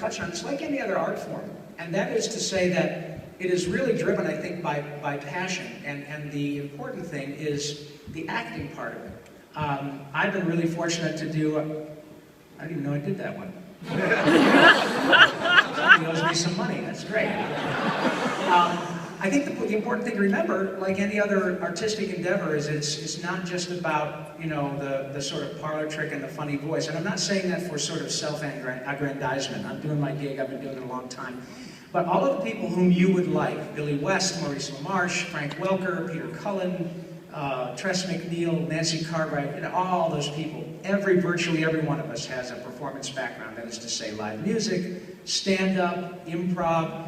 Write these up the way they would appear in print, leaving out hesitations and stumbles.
touch on, it's like any other art form. And that is to say that it is really driven, I think, by passion. And the important thing is the acting part of it. I've been really fortunate to do, I didn't even know I did that one. Somebody owes me some money, that's great. I think the important thing to remember, like any other artistic endeavor, is it's not just about, you know, the sort of parlor trick and the funny voice. And I'm not saying that for sort of self-aggrandizement. I'm doing my gig, I've been doing it a long time. But all of the people whom you would like, Billy West, Maurice LaMarche, Frank Welker, Peter Cullen, Tress MacNeille, Nancy Cartwright, you know, all those people, virtually every one of us has a performance background. That is to say, live music, stand-up, improv,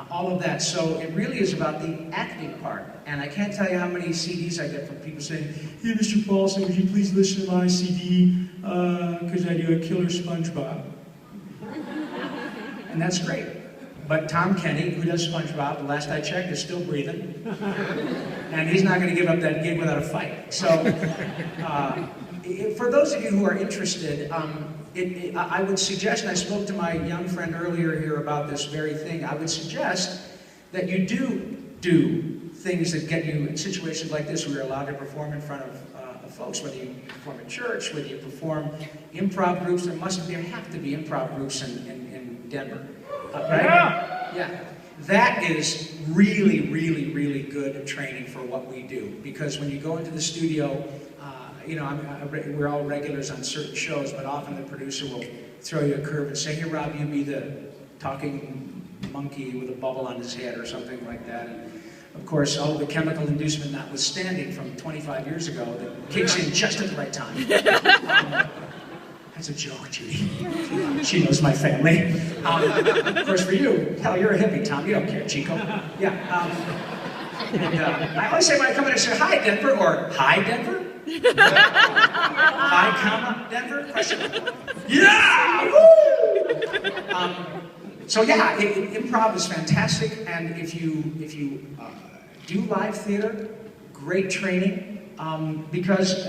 all of that. So it really is about the acting part. And I can't tell you how many CDs I get from people saying, "Hey, Mr. Paulsen, would you please listen to my CD, because I do a killer SpongeBob." And that's great. But Tom Kenny, who does SpongeBob, the last I checked, is still breathing. And he's not going to give up that gig without a fight. So, for those of you who are interested, I would suggest, and I spoke to my young friend earlier here about this very thing, I would suggest that you do things that get you in situations like this where you're allowed to perform in front of folks, whether you perform in church, whether you perform improv groups. There have to be improv groups in Denver. Right? Yeah. That is really, really, really good training for what we do. Because when you go into the studio, you know, we're all regulars on certain shows, but often the producer will throw you a curve and say, "Here, Rob, you be the talking monkey with a bubble on his head," or something like that. And of course, all the chemical inducement notwithstanding from 25 years ago that kicks in just at the right time. That's a joke, Judy. She knows my family. Of course, for you, hell, you're a hippie, Tom. You don't care, Chico. Yeah. I always say when I come in, I say, "Hi, Denver," or "Hi, Denver." Hi, comma, Denver? Question. Yeah! Woo! So yeah, improv is fantastic, and if you do live theater, great training, because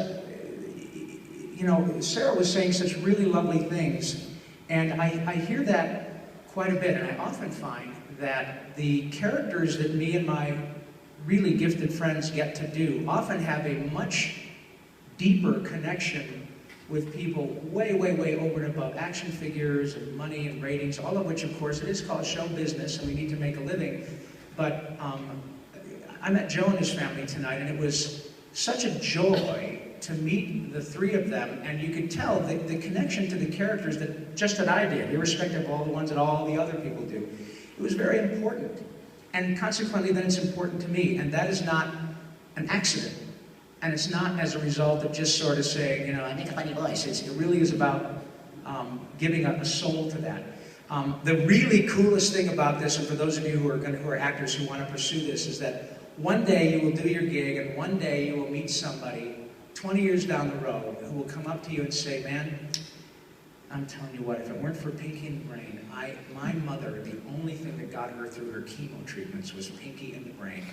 you know, Sarah was saying such really lovely things, and I hear that quite a bit, and I often find that the characters that me and my really gifted friends get to do often have a much deeper connection with people way, way, way over and above action figures and money and ratings, all of which, of course, it is called show business, and we need to make a living. But I met Joe and his family tonight, and it was such a joy to meet the three of them, and you could tell the connection to the characters that I did, irrespective of all the ones that all the other people do. It was very important, and consequently then it's important to me, and that is not an accident, and it's not as a result of just sort of saying, you know, I make a funny voice. It really is about giving a soul to that. The really coolest thing about this, and for those of you who are actors who want to pursue this, is that one day you will do your gig, and one day you will meet somebody 20 years down the road who will come up to you and say, "Man, I'm telling you what, if it weren't for Pinky in the Brain, my mother, the only thing that got her through her chemo treatments was Pinky in the Brain."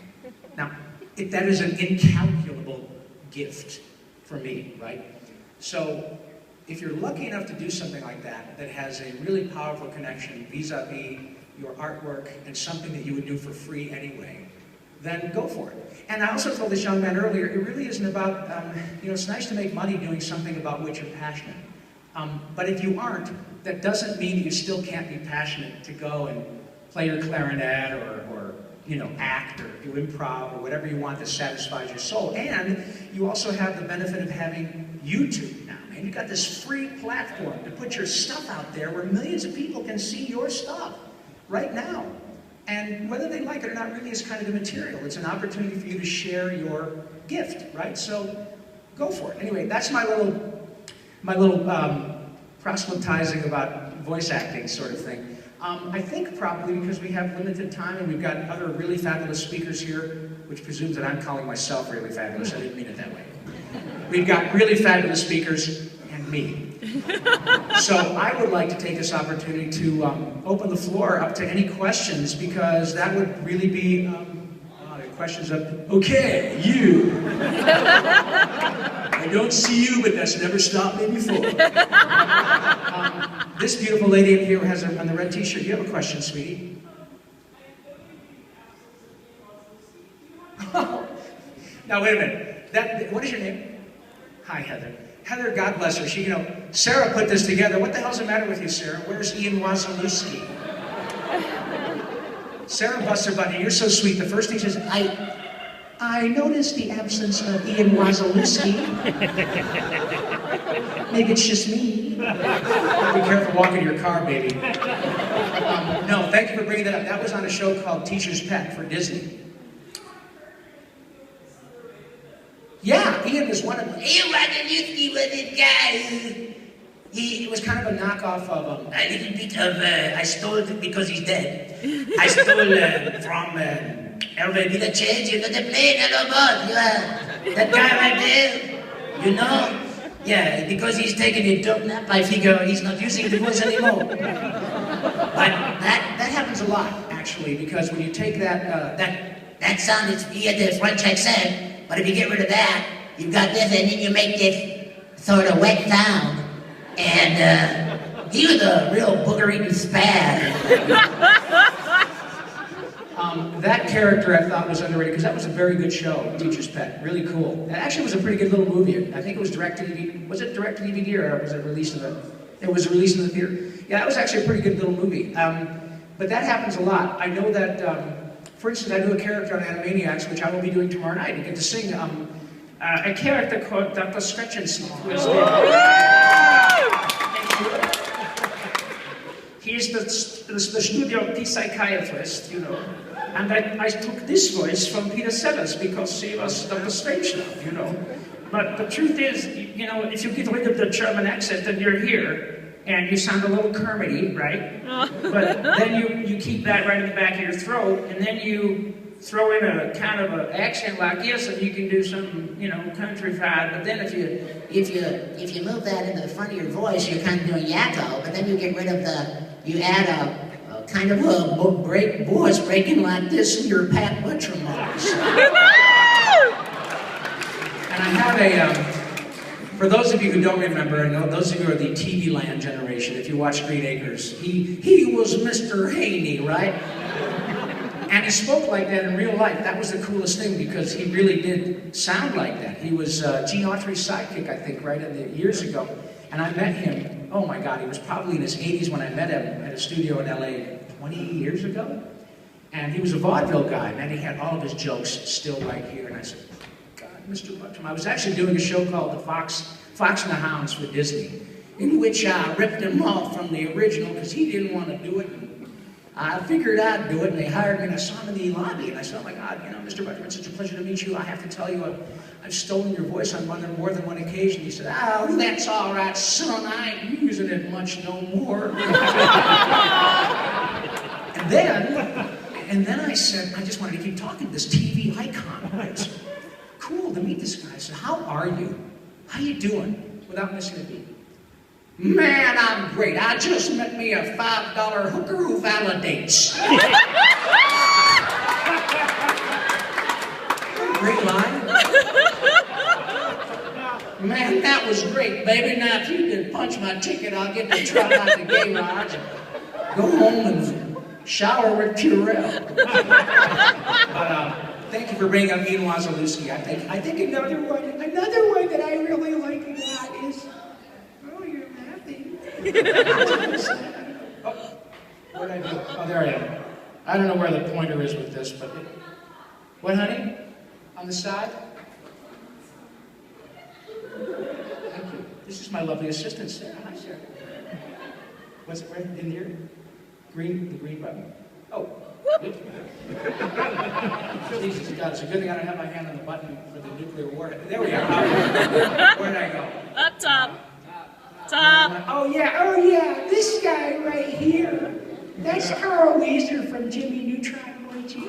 Now, that is an incalculable gift for me, right? So, if you're lucky enough to do something like that, that has a really powerful connection vis-a-vis your artwork and something that you would do for free anyway, then go for it. And I also told this young man earlier, it really isn't about, you know, it's nice to make money doing something about which you're passionate. But if you aren't, that doesn't mean that you still can't be passionate to go and play your clarinet or you know, act or do improv or whatever you want that satisfies your soul. And you also have the benefit of having YouTube now, man. You've got this free platform to put your stuff out there where millions of people can see your stuff right now. And whether they like it or not really is kind of immaterial. It's an opportunity for you to share your gift, right? So go for it. Anyway, that's my little proselytizing about voice acting sort of thing. I think probably because we have limited time and we've got other really fabulous speakers here, which presumes that I'm calling myself really fabulous. I didn't mean it that way. We've got really fabulous speakers and me. So I would like to take this opportunity to open the floor up to any questions, because that would really be questions of, okay, you. I don't see you, but that's never stopped me before. This beautiful lady in here has on the red t-shirt. You have a question, sweetie? Now, wait a minute. What is your name? Hi, Heather. Heather, God bless her. She, Sarah put this together. What the hell's the matter with you, Sarah? Where's Ian Wazalewski? Sarah busts her button. You're so sweet. The first thing she says, I noticed the absence of Ian Wazalewski. Maybe it's just me. Be careful walking your car, baby. No, thank you for bringing that up. That was on a show called Teacher's Pet for Disney. Yeah, Ian was one of them. Ian Wazalewski was this guy. He was kind of a knockoff of a little bit of, I stole it because he's dead. I stole from Hervé Villachez, the plane, hello, boss. That guy right there, Yeah, because he's taking a dump nap, I figure he's not using the voice anymore. But that happens a lot, actually, because when you take that sound, you get the French accent. But if you get rid of that, you've got this, and then you make this sort of wet sound. And he was a real booger-eating spaz. That character I thought was underrated, because that was a very good show, Teacher's Pet. Really cool. It actually was a pretty good little movie. I think it was direct-to-DVD. Was it direct-to-DVD, or was it released in the... It was released in the theater? Yeah, that was actually a pretty good little movie. But that happens a lot. I know that... for instance, I do a character on Animaniacs, which I will be doing tomorrow night. I get to sing a character called Dr. Stretchenstein, who is he's the studio psychiatrist, And I took this voice from Peter Sellers because he was Dr. Strangelove, But the truth is, if you get rid of the German accent, then you're here. And you sound a little Kermity, right? But then you keep that right in the back of your throat, and then you throw in a kind of an accent like this, and you can do some, countrified. But then if you move that into the front of your voice, you're kind of doing yakko. But then you get rid of you add a kind of a voice breaking like this in your Pat Butcher voice. And I have for those of you who don't remember, I know those of you who are the TV Land generation, if you watch Green Acres, he was Mr. Haney, right? And he spoke like that in real life. That was the coolest thing, because he really did sound like that. He was Gene Autry's sidekick, I think, years ago. And I met him, oh my God, he was probably in his 80s when I met him at a studio in LA 20 years ago. And he was a vaudeville guy, and he had all of his jokes still right here. And I said, Mr. Buttram. I was actually doing a show called The Fox and the Hounds for Disney, in which I ripped him off from the original because he didn't want to do it. And I figured I'd do it, and they hired me, and I saw him in the lobby, and I said, oh my God, Mr. Buttram, it's such a pleasure to meet you. I have to tell you, I've stolen your voice on more than one occasion. He said, oh, that's all right, son. I ain't using it much no more. And then I said, I just wanted to keep talking to this TV icon. Right? Cool to meet this guy. I said, how are you? How you doing? Without missing a beat. Man, I'm great. I just met me a $5 hooker who validates. Great line. Man, that was great, baby. Now, if you could punch my ticket, I'll get the truck out the garage and go home and shower with Purell. But, thank you for bringing up Ian Wazalewski. I think another one that I really like a lot is, oh, you're laughing. What did I do? Oh, there I am. I don't know where the pointer is with this, but what, honey? On the side? Thank you. This is my lovely assistant, Sarah. Hi, Sarah. What's it right in here? The green button. Oh. Jesus God, it's a good thing I don't have my hand on the button for the nuclear warhead. There we are. Where did I go? Up top. Top. Oh yeah, this guy right here. That's Carl Weezer from Jimmy Neutron Boy G.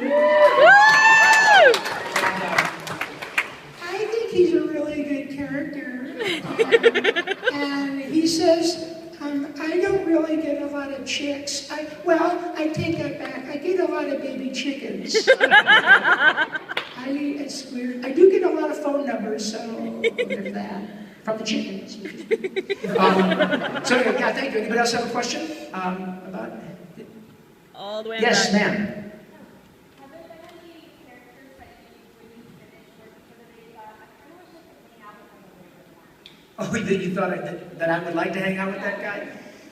I think he's a really good character. And he says, I don't really get a lot of chicks. I take that back. I get a lot of baby chickens. It's weird. I do get a lot of phone numbers, so there's that. From the chicken. So anyway, yeah, thank you. Anybody else have a question about it? All the way Yes, back. ma'am. Oh, you thought that I would like to hang out with that guy?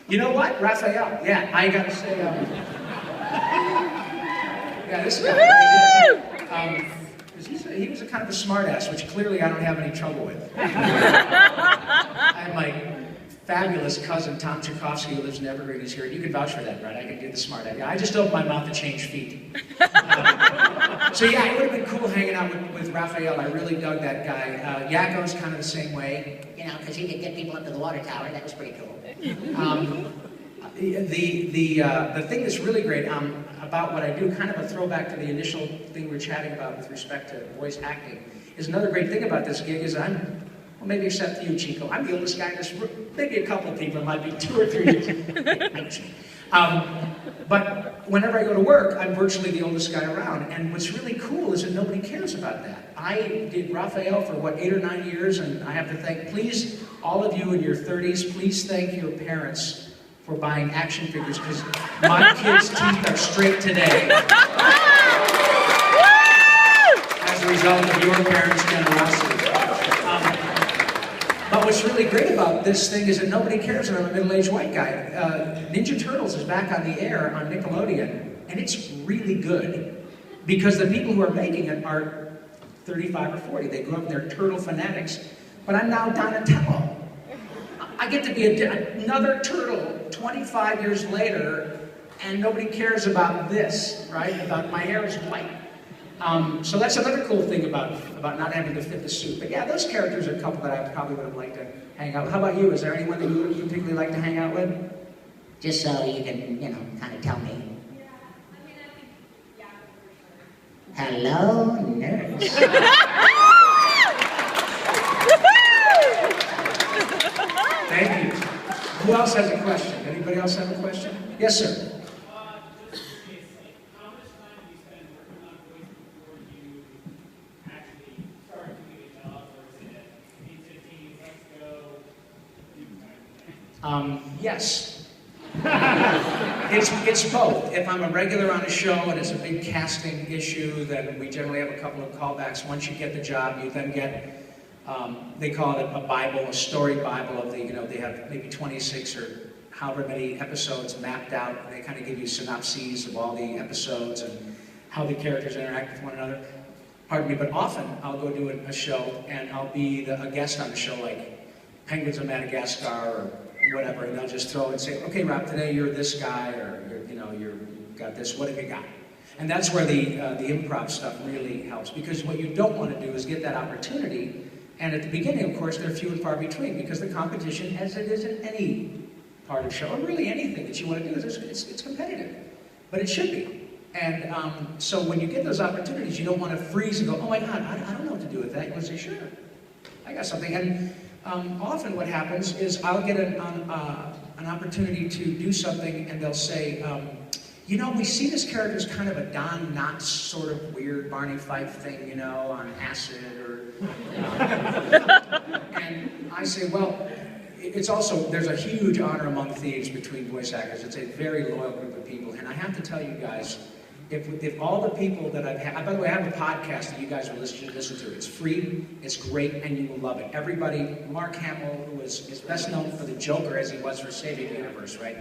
You know what? Raphael. Yeah, I gotta say, yeah, this guy. He was a kind of a smartass, which clearly I don't have any trouble with. I have my fabulous cousin, Tom Tchaikovsky, who lives in Evergreen, who's here. You can vouch for that, right? I can do the smart ass. I just opened my mouth to change feet. So yeah, it would have been cool hanging out with Raphael. I really dug that guy. Yakko's kind of the same way. You know, because he could get people up to the water tower. That was pretty cool. The thing that's really great about what I do, kind of a throwback to the initial thing we were chatting about with respect to voice acting, is another great thing about this gig is well, maybe except you, Chico, I'm the oldest guy in this room. Maybe a couple of people, it might be 2 or 3 years. But whenever I go to work, I'm virtually the oldest guy around. And what's really cool is that nobody cares about that. I did Raphael for, 8 or 9 years, and I have to thank, please, all of you in your 30s, please thank your parents for buying action figures, because my kids' teeth are straight today. As a result of your parents' generosity. But what's really great about this thing is that nobody cares that I'm a middle-aged white guy. Ninja Turtles is back on the air on Nickelodeon, and it's really good. Because the people who are making it are 35 or 40. They grew up, they're turtle fanatics. But I'm now Donatello. I get to be another turtle 25 years later, and nobody cares about this, right? About my hair is white. So that's another cool thing about not having to fit the suit. But yeah, those characters are a couple that I probably would have liked to hang out with. How about you? Is there anyone that you would particularly like to hang out with? Just so you can, kind of tell me. Hello, nerds. Thank you. Who else has a question? Anybody else have a question? Yes, sir. Yes. It's both. If I'm a regular on a show and it's a big casting issue, then we generally have a couple of callbacks. Once you get the job, you then get, they call it a Bible, a story Bible of the, they have maybe 26 or however many episodes mapped out. They kind of give you synopses of all the episodes and how the characters interact with one another. Pardon me, but often I'll go do a show and I'll be a guest on the show, like Penguins of Madagascar or whatever, and they'll just throw and say, okay, Rob, today you're this guy, or you've got this, what have you got? And that's where the improv stuff really helps, because what you don't want to do is get that opportunity, and at the beginning, of course, they're few and far between, because the competition, as it is in any part of the show, or really anything that you want to do, it's competitive, but it should be. And so when you get those opportunities, you don't want to freeze and go, oh my God, I don't know what to do with that. You want to say, sure, I got something. And often what happens is I'll get an opportunity to do something, and they'll say, we see this character as kind of a Don Knotts sort of weird Barney Fife thing, on acid, or... and I say, well, it's also, there's a huge honor among thieves between voice actors. It's a very loyal group of people, and I have to tell you guys, if all the people that I've had, by the way, I have a podcast that you guys will listen to. It's free, it's great, and you will love it. Everybody, Mark Hamill, who is best known for the Joker as he was for Saving the Universe, right?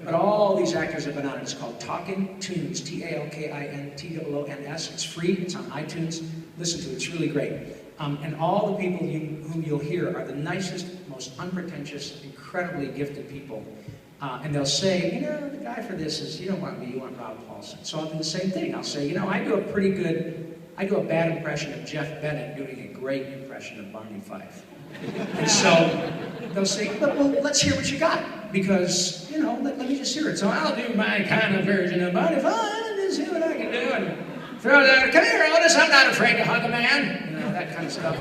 But all these actors have been on it. It's called Talkin' Tunes, TALKINTOONS. It's free, it's on iTunes. Listen to it, it's really great. And all the people whom you'll hear are the nicest, most unpretentious, incredibly gifted people. And they'll say, the guy for this is, you don't want me, you want Rob Paulsen. So I'll do the same thing. I'll say, I do a bad impression of Jeff Bennett doing a great impression of Barney Fife. And so they'll say, well, let's hear what you got. Because, let me just hear it. So I'll do my kind of version of Barney Fife and just see what I can do. And throw it out, come here, Otis, I'm not afraid to hug a man. That kind of stuff.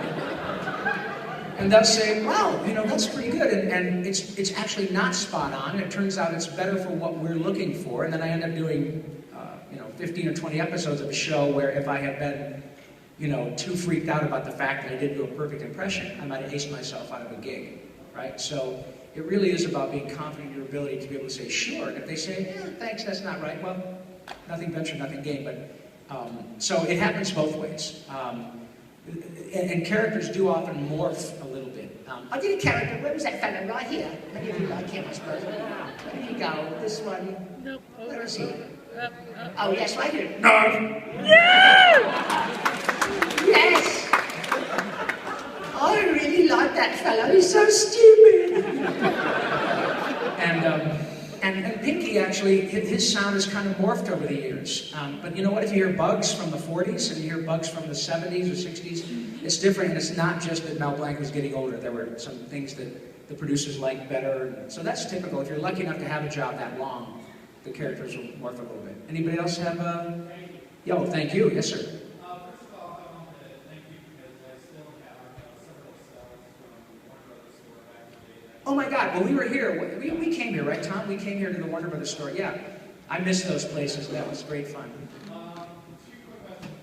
And they'll say, wow, that's pretty good. And it's actually not spot on. It turns out it's better for what we're looking for. And then I end up doing, 15 or 20 episodes of a show where if I had been too freaked out about the fact that I didn't do a perfect impression, I might have aced myself out of a gig, right? So it really is about being confident in your ability to be able to say, sure. And if they say, yeah, thanks, that's not right, well, nothing ventured, nothing gained. But so it happens both ways. And characters do often morph a little bit. I did a character. Where was that fella? Right here. Many of you like him, I suppose. Where did he go? This one. Nope. Where is he? Oh, yes, right here. Yes! I really like that fellow. He's so stupid. And Pinky, actually, his sound has kind of morphed over the years. But you know what? If you hear Bugs from the 40s and you hear Bugs from the 70s or 60s, it's different. And it's not just that Mel Blanc was getting older. There were some things that the producers liked better. So that's typical. If you're lucky enough to have a job that long, the characters will morph a little bit. Anybody else have a... Yo, thank you. Yes, sir. First of all, I want to thank you because I still have several cells from Warner Brothers store back in the day. Oh my God, well we were here, we came here, right Tom? We came here to the Warner Brothers store, yeah. I miss those places, that was great fun. Two quick questions,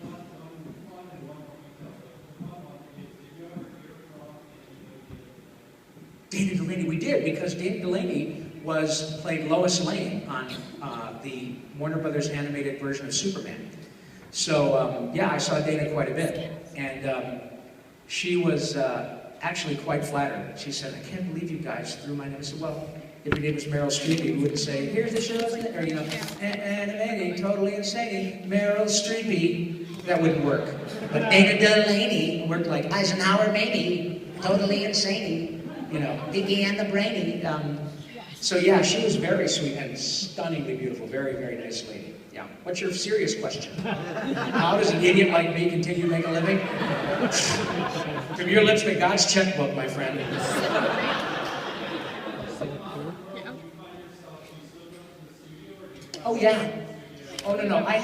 one and one more detail. One is, did you ever hear from Dana Delaney, we did, because Dana Delaney played Lois Lane on the Warner Brothers animated version of Superman. So yeah, I saw Dana quite a bit, and she was actually quite flattered. She said, "I can't believe you guys threw my name." I said, "Well, if your name was Meryl Streep, you wouldn't say, here's the show, or animated, totally insane, Meryl Streepy." That wouldn't work. But Dana Delaney worked like Eisenhower Mamie, totally insane. Biggie and the Brainy. So yeah, she was very sweet and stunningly beautiful. Very, very nice lady. Yeah. What's your serious question? How does an idiot like me continue to make a living? From your lips to God's checkbook, my friend. Oh yeah. Oh no. I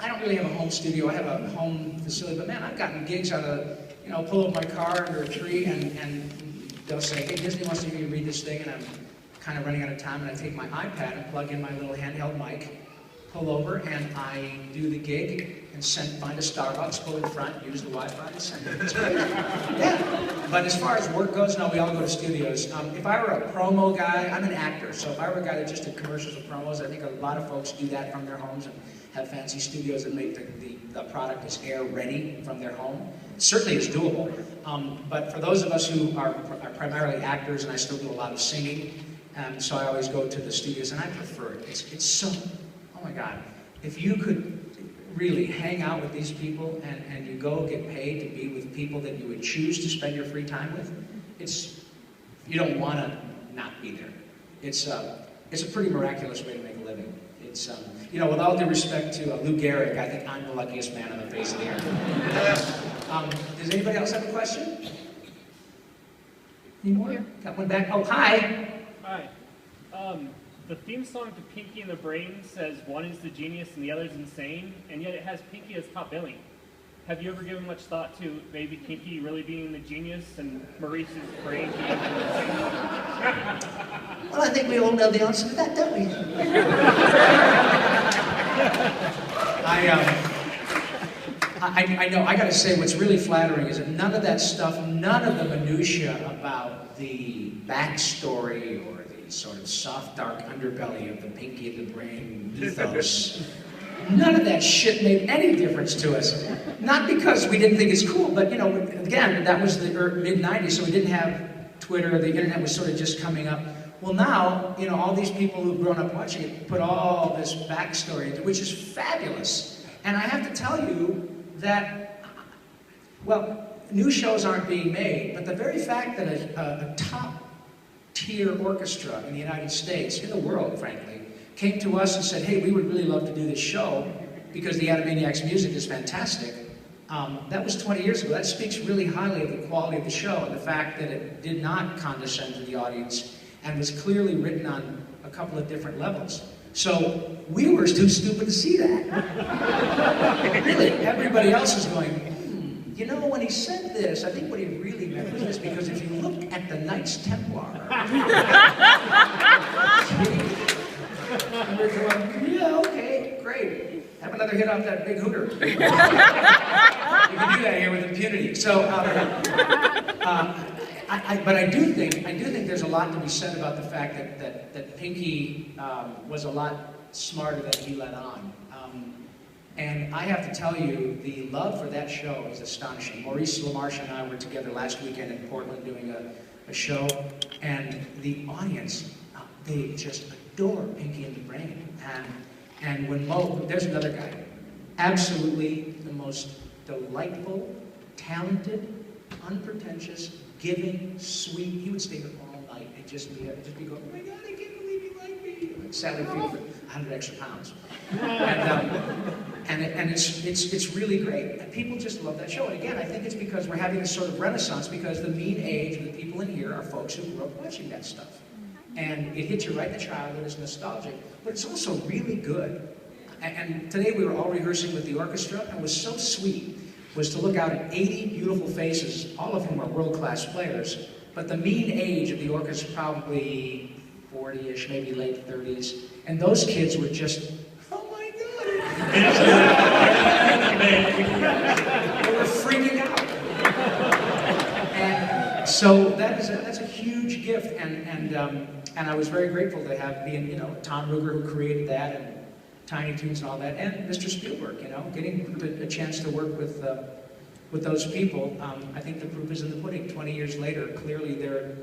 don't really have a home studio. I have a home facility, but man, I've gotten gigs out of, pull up my car under a tree and they'll say, "Hey, Disney wants to hear you read this thing," and I'm kind of running out of time, and I take my iPad and plug in my little handheld mic, pull over, and I do the gig, and find a Starbucks, pull in front, use the Wi-Fi, and send it. It's crazy. Yeah. But as far as work goes, no, we all go to studios. If I were a promo guy, I'm an actor, so if I were a guy that just did commercials or promos, I think a lot of folks do that from their homes and have fancy studios that make the product as air ready from their home. It certainly is doable. But for those of us who are primarily actors, and I still do a lot of singing, so I always go to the studios, and I prefer it. It's so, oh my God, if you could really hang out with these people and you go get paid to be with people that you would choose to spend your free time with, you don't want to not be there. It's a pretty miraculous way to make a living. It's, with all due respect to Lou Gehrig, I think I'm the luckiest man on the face of the earth. Does anybody else have a question? Any more? Got one back. Oh, hi. Hi. The theme song to Pinky and the Brain says one is the genius and the other is insane, and yet it has Pinky as top billing. Have you ever given much thought to maybe Pinky really being the genius and Maurice's brain being the insane? Well, I think we all know the answer to that, don't we? I know, I gotta say, what's really flattering is that none of that stuff, none of the minutiae about the backstory or the sort of soft, dark underbelly of the Pinky and the Brain ethos, none of that shit made any difference to us. Not because we didn't think it's cool, but again, that was the mid-90s, so we didn't have Twitter, the internet was sort of just coming up. Well now, all these people who've grown up watching it put all this backstory into it, which is fabulous. And I have to tell you that, well, new shows aren't being made, but the very fact that a top-tier orchestra in the United States, in the world, frankly, came to us and said, "Hey, we would really love to do this show because the Animaniacs music is fantastic." That was 20 years ago. That speaks really highly of the quality of the show and the fact that it did not condescend to the audience and was clearly written on a couple of different levels. So we were too stupid to see that. Really, everybody else is going, when he said this, I think what he really meant was this, because if you look at the Knights Templar, and we're going, yeah, okay, great. Have a another hit off that big hooter. You can do that here with impunity. So, but I do think there's a lot to be said about the fact that Pinky was a lot smarter than he let on. And I have to tell you, the love for that show is astonishing. Maurice LaMarche and I were together last weekend in Portland doing a show, and the audience, they just adore Pinky and the Brain. And when Mo, there's another guy, absolutely the most delightful, talented, unpretentious, giving, sweet. He would stay there all night and just be going, oh my God, I can't believe you like me. I'd sadly feel for 100 extra pounds. And it's really great. And people just love that show. And again, I think it's because we're having this sort of renaissance because the mean age of the people in here are folks who grew up watching that stuff. And it hits you right in the childhood, it's nostalgic, but it's also really good. And today we were all rehearsing with the orchestra, and it was so sweet, was to look out at 80 beautiful faces, all of whom are world-class players, but the mean age of the orchestra probably 40-ish, maybe late 30s, and those kids were just, oh my God! They were freaking out. And so that's a huge gift, and I was very grateful to have Tom Ruger, who created that, and Tiny Toons and all that, and Mr. Spielberg, getting a chance to work with those people. I think the proof is in the pudding. 20 years later, clearly their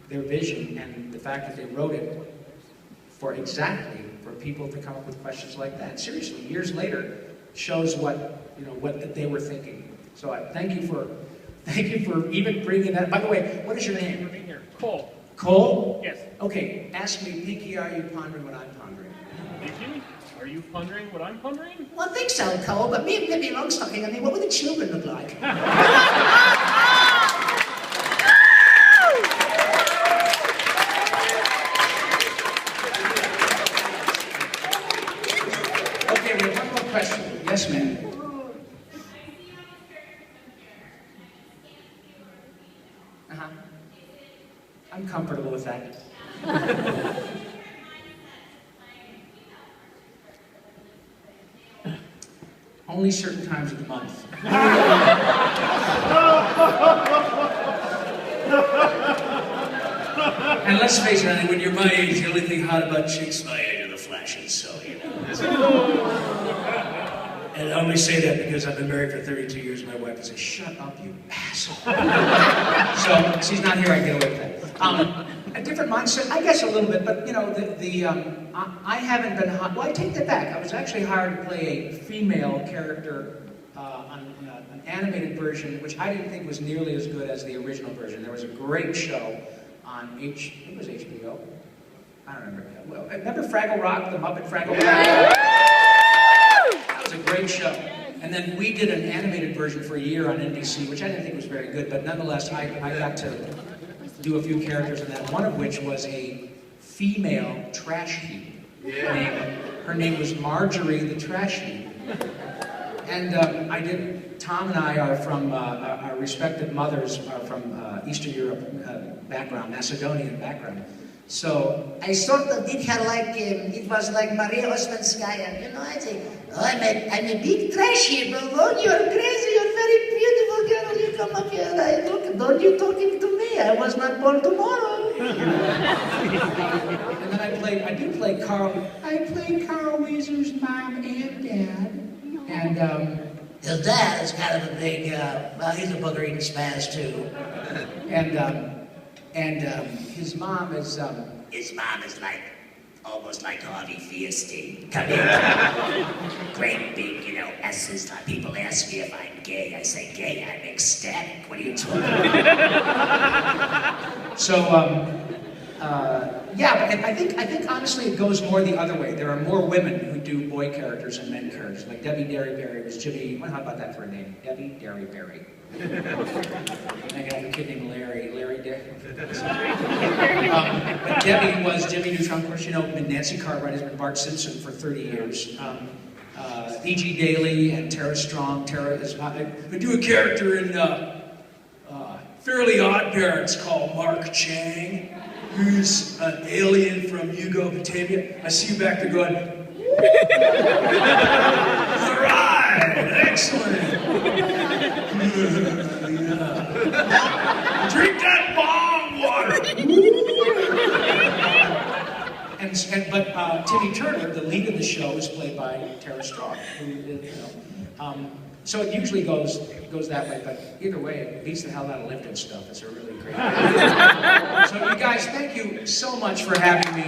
vision and the fact that they wrote it for people to come up with questions like that. Seriously, years later, shows what they were thinking. So I thank you for even bringing that. By the way, what is your name? Cole. Cole? Yes. Okay, ask me, Pinky, are you pondering what I'm pondering? Pinky, are you pondering what I'm pondering? Well, I think so, Cole, but me and Pippi Longstocking, I mean, what would the children look like? Okay, we have one more question. Yes, ma'am. I'm comfortable with that. Only certain times of the month. And let's face it, honey, when you're my age, the only thing hot about chicks my age are the flashes, so, And I only say that because I've been married for 32 years, and my wife would say, shut up, you asshole. So, she's not here, I get away with that. A different mindset, I guess a little bit, but I haven't been hot. Well, I take that back. I was actually hired to play a female character on an animated version, which I didn't think was nearly as good as the original version. There was a great show on it was HBO. I don't remember. Well, remember Fraggle Rock, the Muppet Fraggle Rock? That was a great show. And then we did an animated version for a year on NBC, which I didn't think was very good, but nonetheless, I got to do a few characters in that, one of which was a female trash heap. Her name was Marjorie the Trash Heap. And Tom and I are from, our respective mothers are from Eastern Europe background, Macedonian background. So I sort of did her like, it was like Maria Osmanskaya, I say, I'm a big trash heap, oh, you're crazy, you're very beautiful girl, you come up here, don't you talking to me, I was not born tomorrow. And then I played Carl Weezer's mom and dad, and His dad is kind of a big, he's a booger-eating spaz too. And his mom is like, almost like Harvey Fierstein. Come here. Great big, S's. People ask me if I'm gay. I say, gay, I'm ecstatic. What are you talking about? so, yeah, but I think honestly it goes more the other way. There are more women who do boy characters and men characters. Like Debbie Derryberry was Jimmy, well, how about that for a name? Debbie Derryberry. I have a kid named Larry Derry. But Debbie was Jimmy Neutron. Of course, Nancy Cartwright has been Bart Simpson for 30 years. E.G. Daly and Tara Strong. Tara is I do a character in Fairly Odd Parents called Mark Chang, who's an alien from Yugo, Batavia. I see you back there going, excellent. Drink that bomb water. But Timmy Turner, the lead of the show, is played by Tara Strong. So it usually goes that way, but either way, it beats the hell out of lifted stuff. It's a really great So you guys, thank you so much for having me.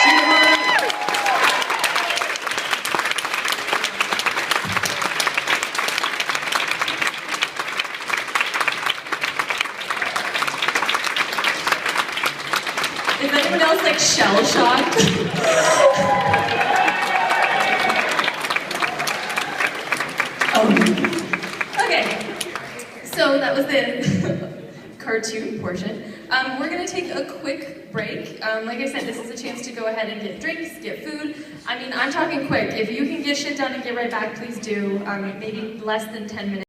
See you tomorrow night. Is anyone else like shell shocked? Okay, so that was the cartoon portion. We're gonna take a quick break. Like I said, this is a chance to go ahead and get drinks, get food. I mean, I'm talking quick. If you can get shit done and get right back, please do. Maybe less than 10 minutes.